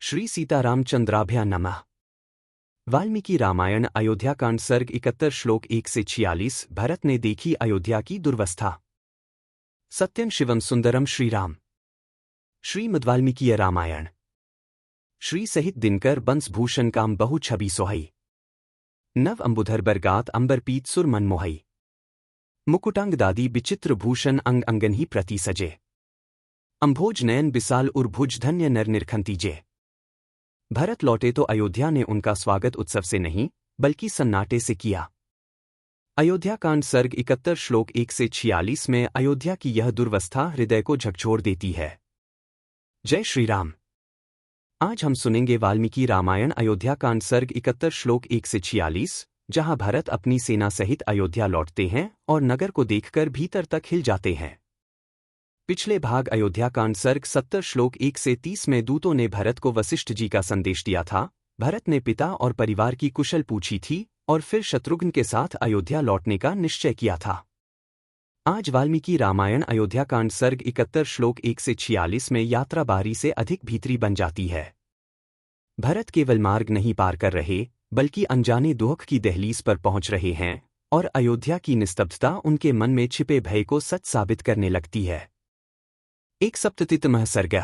श्री सीतारामचंद्राभ्या नमः। वाल्मीकि रामायण अयोध्याकांड सर्ग 71 श्लोक 1 से 46। भरत ने देखी अयोध्या की दुर्वस्था। सत्यं शिवम सुंदरम श्रीराम। श्रीमद्वाल्मीकीय रामायण। श्री सहित दिनकर बंस भूषण काम बहु छवि सोहई। नव अंबुधर बरगात अंबर पीत सुर मन मोहई। मुकुटांग दादी विचित्र भूषण अंग अंगन ही प्रति सजे। अंभोज नयन बिसाल उर्भुज धन्य नर निरखंतीजे। भरत लौटे तो अयोध्या ने उनका स्वागत उत्सव से नहीं बल्कि सन्नाटे से किया। अयोध्याकांड सर्ग 71 श्लोक 1 से 46 में अयोध्या की यह दुर्वस्था हृदय को झकझोर देती है। जय श्री राम। आज हम सुनेंगे वाल्मीकि रामायण अयोध्याकांड सर्ग 71 श्लोक 1 से 46, जहां भरत अपनी सेना सहित अयोध्या लौटते हैं और नगर को देखकर भीतर तक हिल जाते हैं। पिछले भाग अयोध्याकांड सर्ग 70 श्लोक 1 से 30 में दूतों ने भरत को वशिष्ठ जी का संदेश दिया था। भरत ने पिता और परिवार की कुशल पूछी थी और फिर शत्रुघ्न के साथ अयोध्या लौटने का निश्चय किया था। आज वाल्मीकि रामायण अयोध्याकांड सर्ग 71 श्लोक 1 से 46 में यात्रा बाहरी से अधिक भीतरी बन जाती है। भरत केवल मार्ग नहीं पार कर रहे बल्कि अनजाने दुख की दहलीज पर पहुंच रहे हैं और अयोध्या की निस्तब्धता उनके मन में छिपे भय को सच साबित करने लगती है। एक सप्ततितमः सर्ग।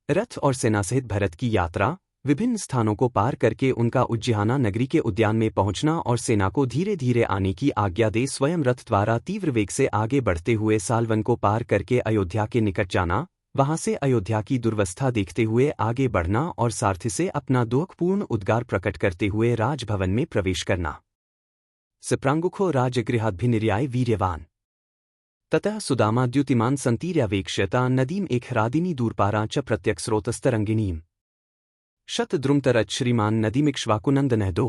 रथ और सेना सहित भरत की यात्रा। विभिन्न स्थानों को पार करके उनका उज्जैना नगरी के उद्यान में पहुंचना और सेना को धीरे धीरे आने की आज्ञा दे स्वयं रथ द्वारा तीव्र वेग से आगे बढ़ते हुए सालवन को पार करके अयोध्या के निकट जाना, वहां से अयोध्या की दुर्वस्था देखते हुए आगे बढ़ना और सारथी से अपना दुखपूर्ण उद्गार प्रकट करते हुए राजभवन में प्रवेश करना। सप्रांगुखो राजगृहाद्भिनिर्याय वीर्यवान ततः सुदामा द्युतिमान संतीर्यावेक्ष्यता नदीम एक ह्रादिनी दूरपारा च प्रत्यक्स्रोतस्तरंगिणीम शतद्रुमतरच श्रीमान नदीमिक्ष्वाकुनंदनः दो।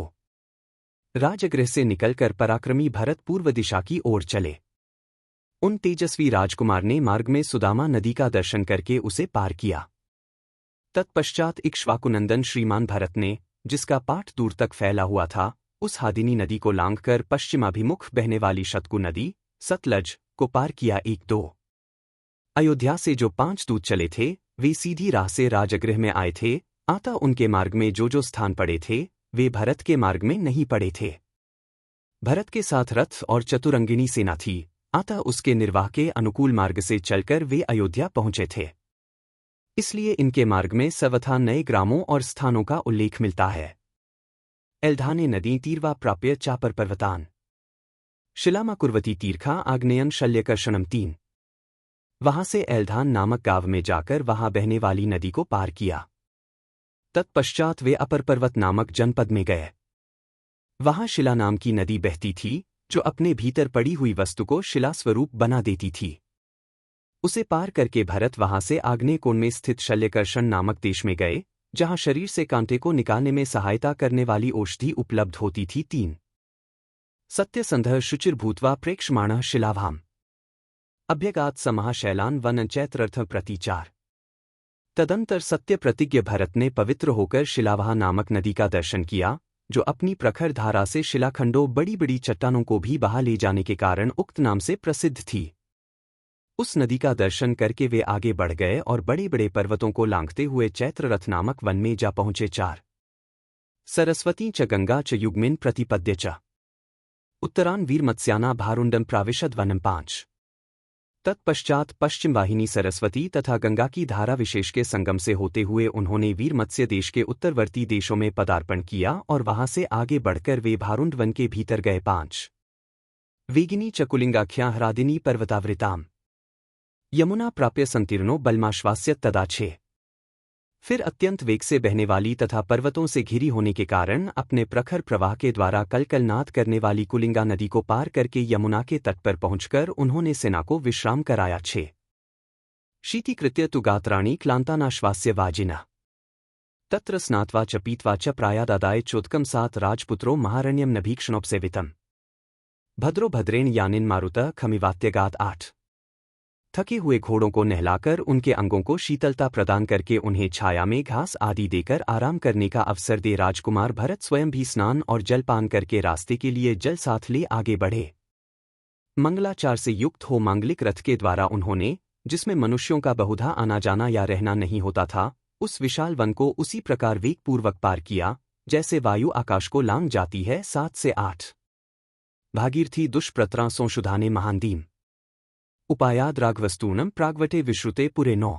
राजगृह से निकलकर पराक्रमी भरत पूर्व दिशा की ओर चले। उन तेजस्वी राजकुमार ने मार्ग में सुदामा नदी का दर्शन करके उसे पार किया। तत्पश्चात इक्ष्वाकुनंदन श्रीमान भरत ने, जिसका पाठ दूर तक फैला हुआ था, उस हादिनी नदी को लांघकर पश्चिमाभिमुख बहने वाली शतकु नदी सतलज को पार किया। 1-2 अयोध्या से जो 5 दूत चले थे वे सीधी राह से राजगृह में आए थे। अतः उनके मार्ग में जो स्थान पड़े थे वे भरत के मार्ग में नहीं पड़े थे। भरत के साथ रथ और चतुरंगिणी सेना थी, अतः उसके निर्वाह के अनुकूल मार्ग से चलकर वे अयोध्या पहुंचे थे। इसलिए इनके मार्ग में सर्वथा नए ग्रामों और स्थानों का उल्लेख मिलता है। एल्धाने नदी तीर्वा प्राप्य चापर पर्वतान शिलामा कुर्वती तीर्खा आग्नेयन शल्यकर्षणम 3। वहां से एल्धान नामक गांव में जाकर वहां बहने वाली नदी को पार किया। तत्पश्चात वे अपर पर्वत नामक जनपद में गए। वहां शिला नाम की नदी बहती थी जो अपने भीतर पड़ी हुई वस्तु को शिला स्वरूप बना देती थी। उसे पार करके भरत वहां से आग्नेय कोण में स्थित शल्यकर्षण नामक देश में गए, जहां शरीर से कांटे को निकालने में सहायता करने वाली औषधि उपलब्ध होती थी। 3 सत्यसंधः शुचिर्भूत्वा प्रेक्ष्माणः शिलाभाम अभ्यगात समः शैलान वन चैत्रर्थ प्रतिचार। तदंतर सत्य प्रतिज्ञ भरत ने पवित्र होकर शिलावाह नामक नदी का दर्शन किया, जो अपनी प्रखर धारा से शिलाखंडों बड़ी बड़ी चट्टानों को भी बहा ले जाने के कारण उक्त नाम से प्रसिद्ध थी। उस नदी का दर्शन करके वे आगे बढ़ गए और बड़े बड़े पर्वतों को लांघते हुए चैत्ररथ नामक वन में जा पहुंचे। 4 सरस्वती च गंगा च युग्मिन प्रतिपद्य च उत्तरान वीरमत्स्याना भारुंडम प्राविशद वनम 5। तत्पश्चात पश्चिम वाहिनी सरस्वती तथा गंगा की धारा विशेष के संगम से होते हुए उन्होंने वीरमत्स्य देश के उत्तरवर्ती देशों में पदार्पण किया और वहां से आगे बढ़कर वे भारुंड वन के भीतर गए। 5 वेगिनी चकुलिंगाख्या ह्रादिनी पर्वतावृताम यमुना प्राप्य संतीर्णो बलमाश्वास्य तदा 6। फिर अत्यंत वेग से बहने वाली तथा पर्वतों से घिरी होने के कारण अपने प्रखर प्रवाह के द्वारा कलकलनाद करने वाली कुलिंगा नदी को पार करके यमुना के तट पर पहुंचकर उन्होंने सेना को विश्राम कराया। 6 शीतीकृत्य तु गात्राणि क्लांतानाश्वास्य वाजिनः तत्र स्नात्वा च पीत्वा च प्रायादादाय चोत्कम 7 राजपुत्रो महारण्यम नभीक्षणोपसेवितम् भद्रो भद्रेण यानिन मारुतः खमिवात्यगात। 8 थके हुए घोड़ों को नहलाकर उनके अंगों को शीतलता प्रदान करके उन्हें छाया में घास आदि देकर आराम करने का अवसर दे राजकुमार भरत स्वयं भी स्नान और जलपान करके रास्ते के लिए जल साथ ले आगे बढ़े। मंगलाचार से युक्त हो मांगलिक रथ के द्वारा उन्होंने, जिसमें मनुष्यों का बहुधा आना जाना या रहना नहीं होता था, उस विशाल वन को उसी प्रकार वेगपूर्वक पार किया जैसे वायु आकाश को लांग जाती है। 7 से 8 भागीरथी दुष्प्रतरा संशुधाने महांदीम उपायाद राघवस्तूनम प्रागवटे विश्रुते पुरे 9।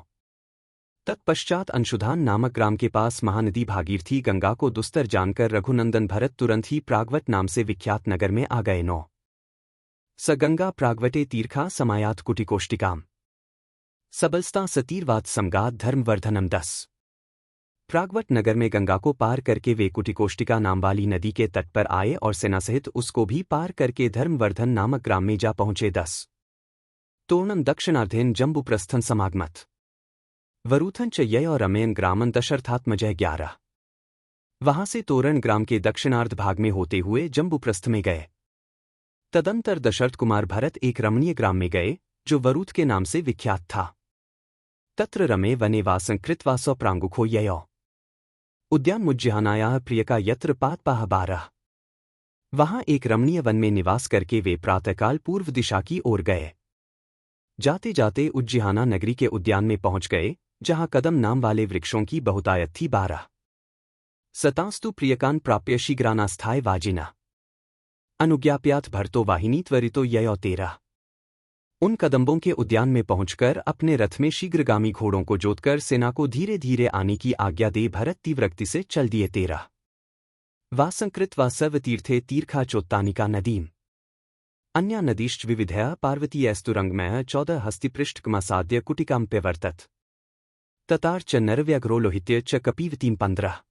तत्पश्चात अंशुधान नामक ग्राम के पास महानदी भागीरथी गंगा को दुस्तर जानकर रघुनंदन भरत तुरंत ही प्रागवट नाम से विख्यात नगर में आ गए। 9 स गंगा प्रागवटे तीर्खा समायात कुटिकोष्टिकाम सबलस्ता सतीर्वाद समगात धर्मवर्धनम 10। प्रागवट नगर में गंगा को पार करके वे कुटिकोष्टिका नाम वाली नदी के तट पर आए और सेना सहित उसको भी पार करके धर्मवर्धन नामक ग्राम में जा पहुंचे। 10 तोर्णम दक्षिणार्धेन जम्बुप्रस्थन समागमत वरूथन च यय और रमेयन ग्रामन दशर्थात्मजय 11। वहां से तोरण ग्राम के दक्षिणार्ध भाग में होते हुए जम्बुप्रस्थ में गए। तदंतर दशरथ कुमार भरत एक रमणीय ग्राम में गए जो वरूथ के नाम से विख्यात था। तत्र रमे वने वासं कृत्वा स्वप्रांगुखो ययो उद्यान मुज्जहानायाः प्रियका यत्र पादपाः 12। वहां एक रमणीय वन में निवास करके वे प्रातःकाल पूर्व दिशा की ओर गए। जाते जाते उज्जिहाना नगरी के उद्यान में पहुंच गए जहां कदम नाम वाले वृक्षों की बहुतायत थी। 12 सतांस्तु प्रियकान प्राप्य शीघ्रानास्थाय वाजिना अनुज्ञाप्यात भरतो वाहिनी त्वरितो ययो 13। उन कदम्बों के उद्यान में पहुंचकर अपने रथ में शीघ्रगामी घोड़ों को जोतकर सेना को धीरे धीरे आने की आज्ञा दे भरत तीव्रगति से चल दिए। 13 वासंकृत वा सर्वतीर्थे तीर्खा चोत्तानिका नदीम अन्या नदीश्च विविधया पार्वतीयस्तुरंगमय 14 हस्तिपृष्ठकमासाद्य कुटिकाम्प्यवर्तत ततार च नरव्याघ्रो लोहित्य च कपीवतीम 15।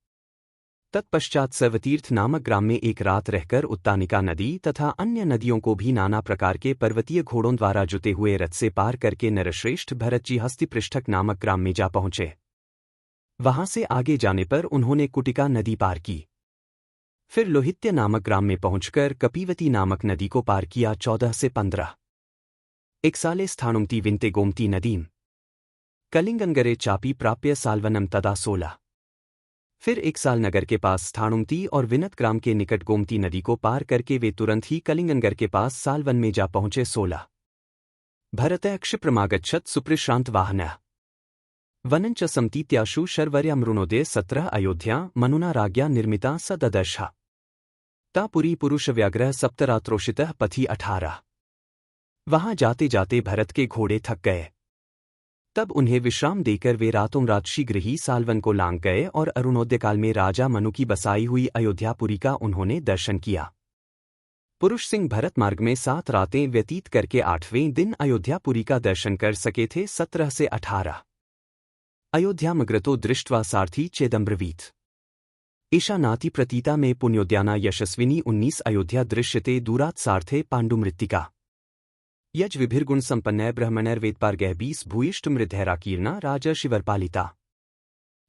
तत्पश्चात सर्वतीर्थ नामक ग्राम में एक रात रहकर उत्तानिका नदी तथा अन्य नदियों को भी नाना प्रकार के पर्वतीय घोड़ों द्वारा जुते हुए रथ से पार करके नरश्रेष्ठ भरतजी हस्तिपृष्ठक नामक ग्राम में जा पहुंचे। वहां से आगे जाने पर उन्होंने कुटिका नदी पार की। फिर लोहित्य नामक ग्राम में पहुंचकर कपीवती नामक नदी को पार किया। 14 से 15 एकसाले स्थानुमती विंते गोमती नदीम कलिंगनगरे चापी प्राप्य साल्वनम तदा 16। फिर एक साल नगर के पास स्थानुमती और विनत ग्राम के निकट गोमती नदी को पार करके वे तुरंत ही कलिंगनगर के पास सालवन में जा पहुंचे। 16 भरतः क्षिप्रमागच्छत सुप्रशांत वाहनः वनंच समतीत्याशु शर्वर्यामृणोदय 17 अयोध्या मनुना राज्ञा निर्मिता स ददर्श तापुरी पुरुष व्याघ्रः सप्तरात्रोषितः पथि 18। वहां जाते जाते भरत के घोड़े थक गए। तब उन्हें विश्राम देकर वे रातों रात शीघ्र ही सालवन को लांग गए और अरुणोदयकाल में राजा मनु की बसाई हुई अयोध्यापुरी का उन्होंने दर्शन किया। पुरुष सिंह भरत मार्ग में 7 रातें व्यतीत करके 8वें दिन अयोध्यापुरी का दर्शन कर सके थे। 17 से 18 अयोध्यामग्रतो दृष्ट्वा सारथी चेदम्ब्रवीत ईशा नाति प्रतीता में पुण्योद्याना यशस्विनी 19 अयोध्या दृश्यते दूरात सार्थे पांडुमृत्तिका यज विभिर्गुण संपन्नय ब्रह्मणैर्वेदपारगः 20 भूयिष्ठ मृद्धैराकीर्णा राजा शिवरपालिता।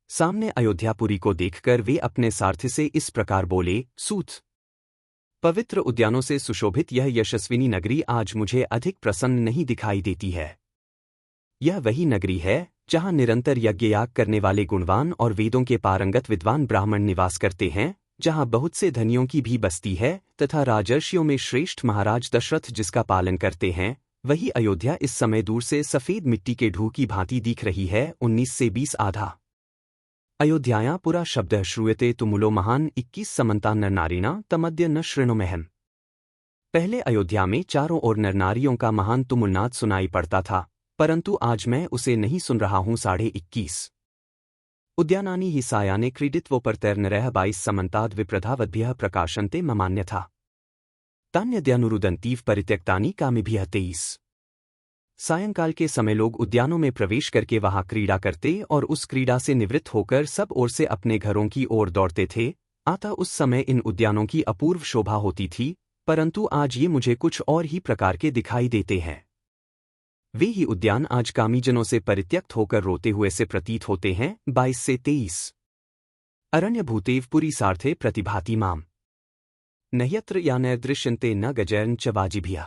सामने अयोध्यापुरी को देखकर वे अपने सारथी से इस प्रकार बोले, सूत पवित्र उद्यानों से सुशोभित यह यशस्विनी नगरी आज मुझे अधिक प्रसन्न नहीं दिखाई देती है। यह वही नगरी है जहां निरंतर यज्ञयाग करने वाले गुणवान और वेदों के पारंगत विद्वान ब्राह्मण निवास करते हैं, जहां बहुत से धनियों की भी बस्ती है तथा राजर्षियों में श्रेष्ठ महाराज दशरथ जिसका पालन करते हैं। वही अयोध्या इस समय दूर से सफेद मिट्टी के ढूह की भांति दिख रही है। 19 से 20 आधा अयोध्यायां पुरा शब्दः श्रूयते तुमुलो महान 21 समन्ता नरनारिणा तमद्य न शृणुमहम्। पहले अयोध्या में चारों ओर नरनारियों का महान तुमुलनाद सुनाई पड़ता था, परंतु आज मैं उसे नहीं सुन रहा हूं। 21 उद्यानानि हि सायाने क्रीडित्वोपरतैर्नरः 22 समन्ताद् विप्रधावद्भ्यः प्रकाशन्ते ममान्यथा तान्यद्यानुरुदन्तीव परित्यक्तानि कामिभ्यः 23 सायंकाल के समय लोग उद्यानों में प्रवेश करके वहां क्रीड़ा करते और उस क्रीड़ा से निवृत्त होकर सब ओर से अपने घरों की ओर दौड़ते थे। अतः उस समय इन उद्यानों की अपूर्व शोभा होती थी, परंतु आज ये मुझे कुछ और ही प्रकार के दिखाई देते हैं। वे ही उद्यान आज कामीजनों से परित्यक्त होकर रोते हुए से प्रतीत होते हैं। 22 से 23 अरण्यभूतेव पुरी सार्थे प्रतिभाति माम नह्यत्र यानैर्दृश्यन्ते न गजैर्न च वाजिभिः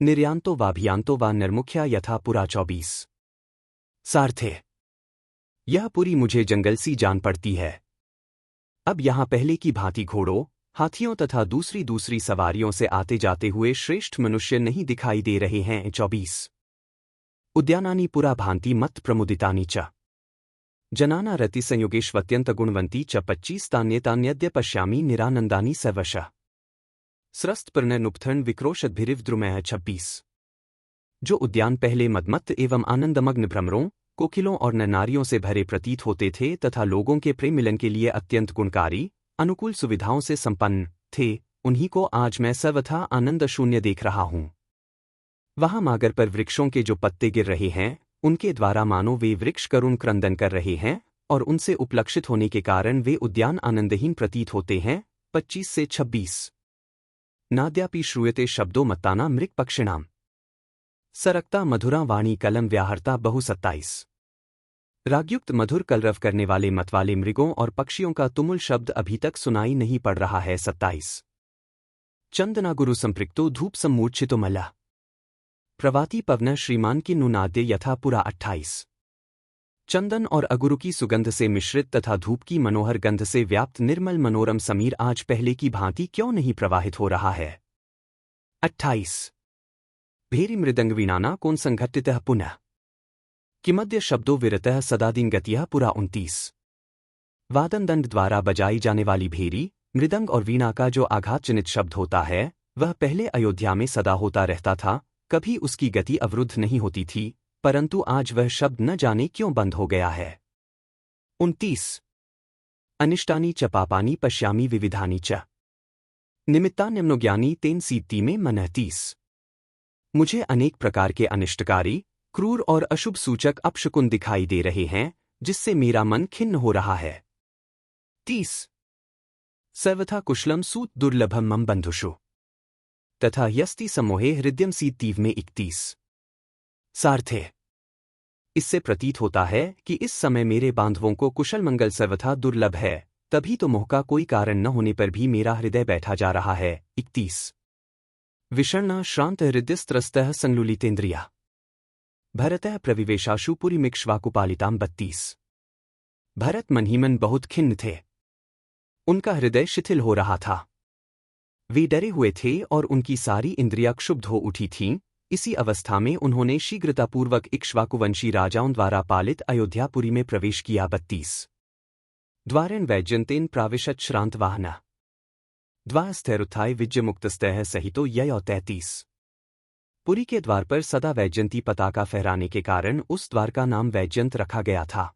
निर्यांतो वाभियांतो वा निर्मुख्या यथा पुरा। 24 सार्थे यह पुरी मुझे जंगल सी जान पड़ती है। अब यहाँ पहले की भांति घोड़ों, हाथियों तथा दूसरी सवारियों से आते जाते हुए श्रेष्ठ मनुष्य नहीं दिखाई दे रहे हैं। 24 उद्यानानि पुरा भांति मत प्रमुदितानि च जनाना रतिसंयोगेष्वत्यंत गुणवंती च 25 तान्येतान्यद्य पश्यामि निरानंदानी सर्वश स्रस्तपर्णनुपथन विक्रोशद्भिरिवद्रुमः 26। जो उद्यान पहले मदमत्त एवं आनंदमग्न भ्रमरों, कोकिलों और नर नारियों से भरे प्रतीत होते थे तथा लोगों के प्रेम मिलन के लिए अत्यंत गुणकारी, अनुकूल सुविधाओं से संपन्न थे, उन्हीं को आज मैं सर्वथा आनंद शून्य देख रहा हूं। वहां मागर पर वृक्षों के जो पत्ते गिर रहे हैं, उनके द्वारा मानो वे वृक्ष करुण क्रंदन कर रहे हैं, और उनसे उपलक्षित होने के कारण वे उद्यान आनंदहीन प्रतीत होते हैं। 25 से 26। नाद्यापि श्रूयते शब्दो मत्ताना मृग पक्षिणाम सरकता मधुरा वाणी कलम व्याहरता बहु 27। रागयुक्त मधुर कलरव करने वाले मतवाले मृगों और पक्षियों का तुमुल शब्द अभी तक सुनाई नहीं पड़ रहा है। 27। चंदना गुरु संपृक्तो धूप सम्मूर्छितो मल्ला प्रवाति पवन श्रीमान की नुनाद्य यथा पुरा। 28। चंदन और अगुरु की सुगंध से मिश्रित तथा धूप की मनोहर गंध से व्याप्त निर्मल मनोरम समीर आज पहले की भांति क्यों नहीं प्रवाहित हो रहा है। 28। भेरी मृदंग वीणाना कौन संघटितः पुनः किमद्य शब्दों विरतः सदादीन गतिया पुरा। 29। वादन दंड द्वारा बजाई जाने वाली भेरी, मृदंग और वीणा का जो आघातजनित शब्द होता है, वह पहले अयोध्या में सदा होता रहता था, कभी उसकी गति अवरुद्ध नहीं होती थी, परंतु आज वह शब्द न जाने क्यों बंद हो गया है। 29। अनिष्टानि च पापानि पश्यामि विविधानि च निमित्तान्यमनोज्ञानी तेन सीत्ति में मनः। 30। मुझे अनेक प्रकार के अनिष्टकारी, क्रूर और अशुभ सूचक अपशकुन दिखाई दे रहे हैं, जिससे मेरा मन खिन्न हो रहा है। 30। सर्वथा कुशलम सूत दुर्लभम मम बंधुषु तथा यस्ति सम्मोहे हृदयम सीत्तीव में। 31। सार्थे इससे प्रतीत होता है कि इस समय मेरे बांधवों को कुशल मंगल सर्वथा दुर्लभ है, तभी तो मोह का कोई कारण न होने पर भी मेरा हृदय बैठा जा रहा है। 31। विषण्णा श्रांत हृदयस्त्रस्तः संलुलितेन्द्रिया भरतः प्रविवेशाशु पुरीमिक्ष्वाकुपालितां। 32। भरत मन ही मन बहुत खिन्न थे, उनका हृदय शिथिल हो रहा था, वे डरे हुए थे और उनकी सारी इंद्रियां क्षुब्ध हो उठी थीं। इसी अवस्था में उन्होंने शीघ्रतापूर्वक इक्ष्वाकुवंशी राजाओं द्वारा पालित अयोध्यापुरी में प्रवेश किया। 32। द्वारेण वैजयन्तेन प्राविशत श्रांतवाहनः द्वारस्थैरुत्थाय विजयमुक्तस्तैः सहितो ययो। 33। पुरी के द्वार पर सदा वैजयंती पताका फहराने के कारण उस द्वार का नाम वैजयंत रखा गया था।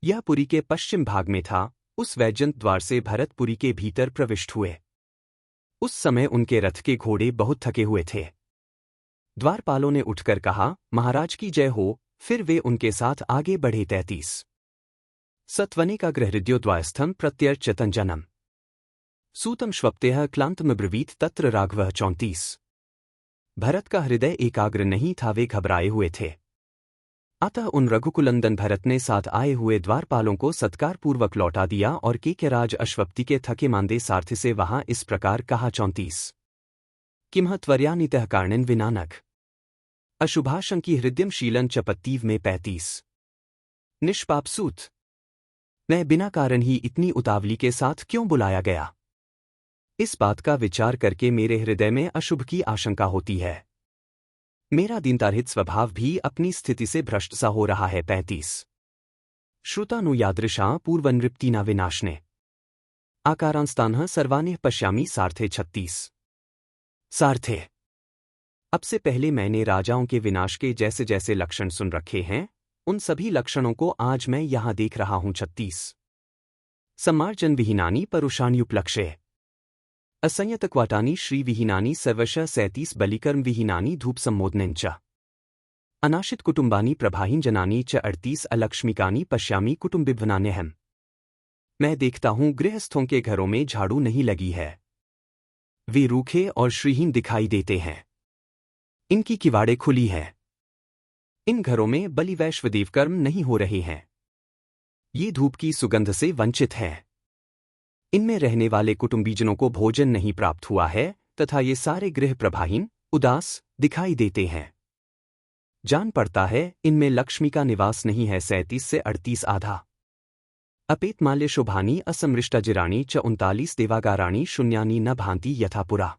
यह पुरी के पश्चिम भाग में था। उस वैजयंत द्वार से भरत पुरी के भीतर प्रविष्ट हुए। उस समय उनके रथ के घोड़े बहुत थके हुए थे। द्वारपालों ने उठकर कहा, महाराज की जय हो, फिर वे उनके साथ आगे बढ़े। 33। सत्वने का गृहहृद्यो द्वारस्थम प्रत्यर्चतन जनम सूतम श्वप्तेह क्लांतमब्रवीत तत्र राघवः। 34। भरत का हृदय एकाग्र नहीं था, वे घबराए हुए थे। अतः उन रघुकुलंदन भरत ने साथ आए हुए द्वारपालों को सत्कारपूर्वक लौटा दिया और केकयराज अश्वपति के थके मांदे सारथी से वहां इस प्रकार कहा। 34। किमह त्वर्यानितः कारणेन विनानघ अशुभाशंकी हृदयम शीलन च पत्तीव में। 35। निष्पाप सूत मैं बिना कारण ही इतनी उतावली के साथ क्यों बुलाया गया? इस बात का विचार करके मेरे हृदय में अशुभ की आशंका होती है। मेरा दीनतारहित स्वभाव भी अपनी स्थिति से भ्रष्ट सा हो रहा है। 35। श्रुतानुयादृशा पूर्वनृप्तिना विनाशने आकारांस्तानः सर्वानिः पश्यामि सार्थे। 36। सार्थे अब से पहले मैंने राजाओं के विनाश के जैसे जैसे लक्षण सुन रखे हैं, उन सभी लक्षणों को आज मैं यहां देख रहा हूं। 36। सम्मार्जन विहीनानि परुषाण्युपलक्ष्ये असंयतक्वाटानि श्रीविहीनानि सर्वश। 37। बलिकर्म विहीनानि धूप सम्मोदनेञ्च अनाशित कुटुंबानि प्रभाहीन जनानि च। 38। अलक्ष्मिकानि पश्यामि कुटुंबिभ्वनान्यहम् मैं देखता हूं गृहस्थों के घरों में झाड़ू नहीं लगी है, वे रूखे और श्रीहीन दिखाई देते हैं, इनकी किवाड़ें खुली हैं, इन घरों में बलि वैश्वदेव कर्म नहीं हो रहे हैं, ये धूप की सुगंध से वंचित हैं, इनमें रहने वाले कुटुंबीजनों को भोजन नहीं प्राप्त हुआ है तथा ये सारे गृह प्रभाहीन उदास दिखाई देते हैं। जान पड़ता है इनमें लक्ष्मी का निवास नहीं है। 37 से 38। आधा अपेतमाल्य शुभानी असमृष्टाजिराणी च 39। देवागाराणी शून्यानी न भांति यथापुरा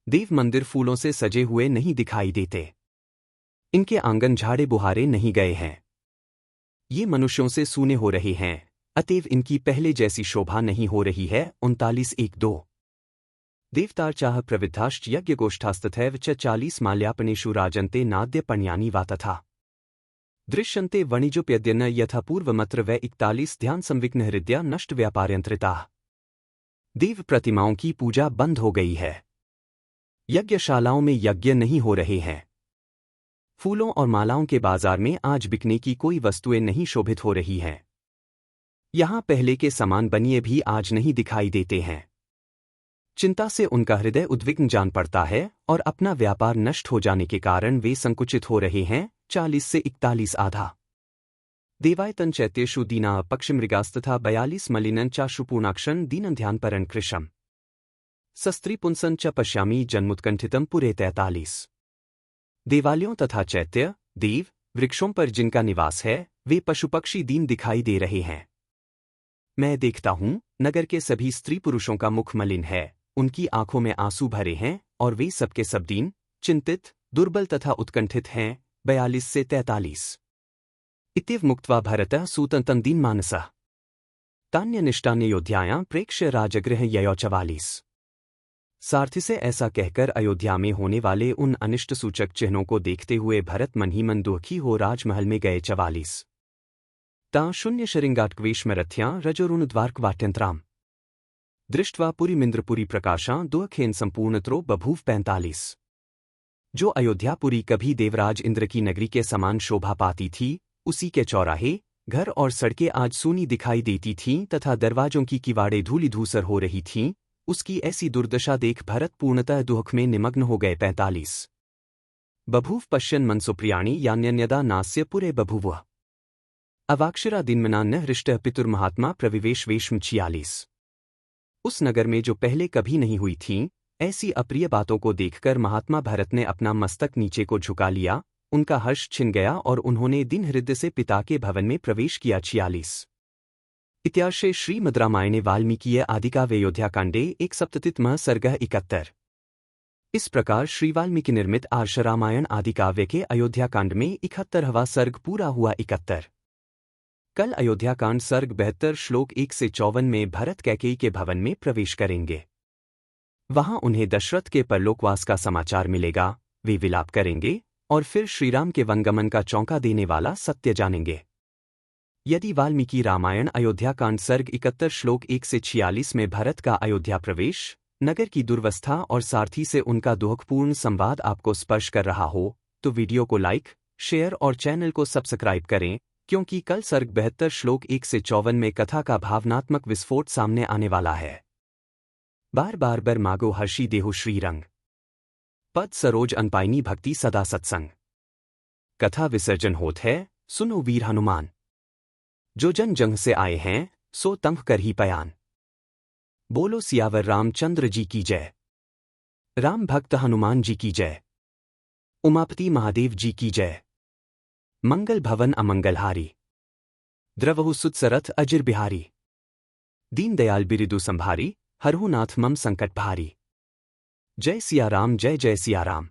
देव मंदिर फूलों से सजे हुए नहीं दिखाई देते, इनके आंगन झाड़े बुहारे नहीं गए हैं, ये मनुष्यों से सूने हो रहे हैं, अतएव इनकी पहले जैसी शोभा नहीं हो रही है। 39:1-2 देवतार चाह प्रविद्धाश्च यज्ञगोष्ठास्तथैव च 40 माल्यापनेषु राजन्ते नाद्य पण्यानि वा तथा दृश्यन्ते वणिजोप्यद्यन यथा पूर्वमत्र वै 41 ध्यान संविघ्न हृदया नष्ट व्यापार्यंत्रिता। देव प्रतिमाओं की पूजा बंद हो गई है। यज्ञशालाओं में यज्ञ नहीं हो रहे हैं। फूलों और मालाओं के बाजार में आज बिकने की कोई वस्तुएं नहीं शोभित हो रही हैं। यहां पहले के समान बनिए भी आज नहीं दिखाई देते हैं। चिंता से उनका हृदय उद्विग्न जान पड़ता है और अपना व्यापार नष्ट हो जाने के कारण वे संकुचित हो रहे हैं। 40-41 आधा देवायतन चैत्येषु दीना पक्षिमृगास्तथा 42 मलिनन चाशुपूर्णाक्षन दीनं ध्यानपरन कृशम सस्त्रीपुंसन च पश्यामि जन्मुत्कंठितम पुरे 43 देवालयों तथा चैत्य देव वृक्षों पर जिनका निवास है वे पशुपक्षी दीन दिखाई दे रहे हैं। मैं देखता हूं नगर के सभी स्त्री पुरुषों का मुख मलिन है, उनकी आंखों में आंसू भरे हैं और वे सबके सब दीन, चिंतित, दुर्बल तथा उत्कंठित हैं। 42-43 इत्येव मुक्त्वा भरतः सूतं दीन मानसः तान्यनिष्टान्ययोध्यायां प्रेक्ष्य राजगृह ययो 44 सारथी से ऐसा कहकर अयोध्या में होने वाले उन अनिष्ट सूचक चिन्हों को देखते हुए भरत मन ही मन दुखी हो राजमहल में गए। 44 ता शून्य शरिंगाटक्वेशमरथ्यां रजोरुणद्वारकवाट्यंतराम दृष्ट्वा पुरीमिंद्रपुरी प्रकाशां दुःखेन संपूर्णत्रो बभूव। 45 जो अयोध्यापुरी कभी देवराज इंद्र की नगरी के समान शोभा पाती थी, उसी के चौराहे, घर और सड़कें आज सूनी दिखाई देती थीं तथा दरवाजों की किवाड़ें धूलि धूसर हो रही थीं। उसकी ऐसी दुर्दशा देख भरत पूर्णतः दुख में निमग्न हो गए। 45 बभूव पश्यन् मनसुप्रियाणि यान्यन्यदा नास्य पुरे बभूव अवाक्षरा दिनमना न हृष्टः पितुर्महात्मा प्रविवेश वेश्म। 46 उस नगर में जो पहले कभी नहीं हुई थीं, ऐसी अप्रिय बातों को देखकर महात्मा भरत ने अपना मस्तक नीचे को झुका लिया, उनका हर्ष छिन गया और उन्होंने दिन हृदय से पिता के भवन में प्रवेश किया। 46 इत्यार्षे श्रीमद् रामायणे वाल्मीकीय आदिकाव्ये अयोध्याकाण्डे 1/7 सर्गः 71। इस प्रकार श्री वाल्मीकि निर्मित आर्ष रामायण आदिकाव्य के अयोध्याकांड में 71वां सर्ग पूरा हुआ। 71 कल अयोध्याकांड सर्ग 72 श्लोक 1-54 में भरत कैकेयी के भवन में प्रवेश करेंगे। वहां उन्हें दशरथ के परलोकवास का समाचार मिलेगा, वे विलाप करेंगे और फिर श्रीराम के वनगमन का चौंका देने वाला सत्य जानेंगे। यदि वाल्मीकि रामायण अयोध्याकांड सर्ग 71 श्लोक 1-46 में भरत का अयोध्या प्रवेश, नगर की दुर्वस्था और सारथी से उनका दुखपूर्ण संवाद आपको स्पर्श कर रहा हो, तो वीडियो को लाइक, शेयर और चैनल को सब्सक्राइब करें, क्योंकि कल सर्ग 72 श्लोक 1-54 में कथा का भावनात्मक विस्फोट सामने आने वाला है। बार बार बर मागो हर्षी देहु श्रीरंग पद सरोज अनपाइनी भक्ति सदा सत्संग कथा विसर्जन होत है, सुनो वीर हनुमान। जो जन जंग से आए हैं सो तंग कर ही पयान। बोलो सियावर रामचंद्र जी की जय। राम भक्त हनुमान जी की जय। उमापति महादेव जी की जय। मंगल भवन अमंगलहारी द्रवहु सुतसरथ अजिर बिहारी। दीन दयाल बिरिदु संभारी हरहु नाथ मम संकट भारी। जय सिया राम जय जय सिया राम।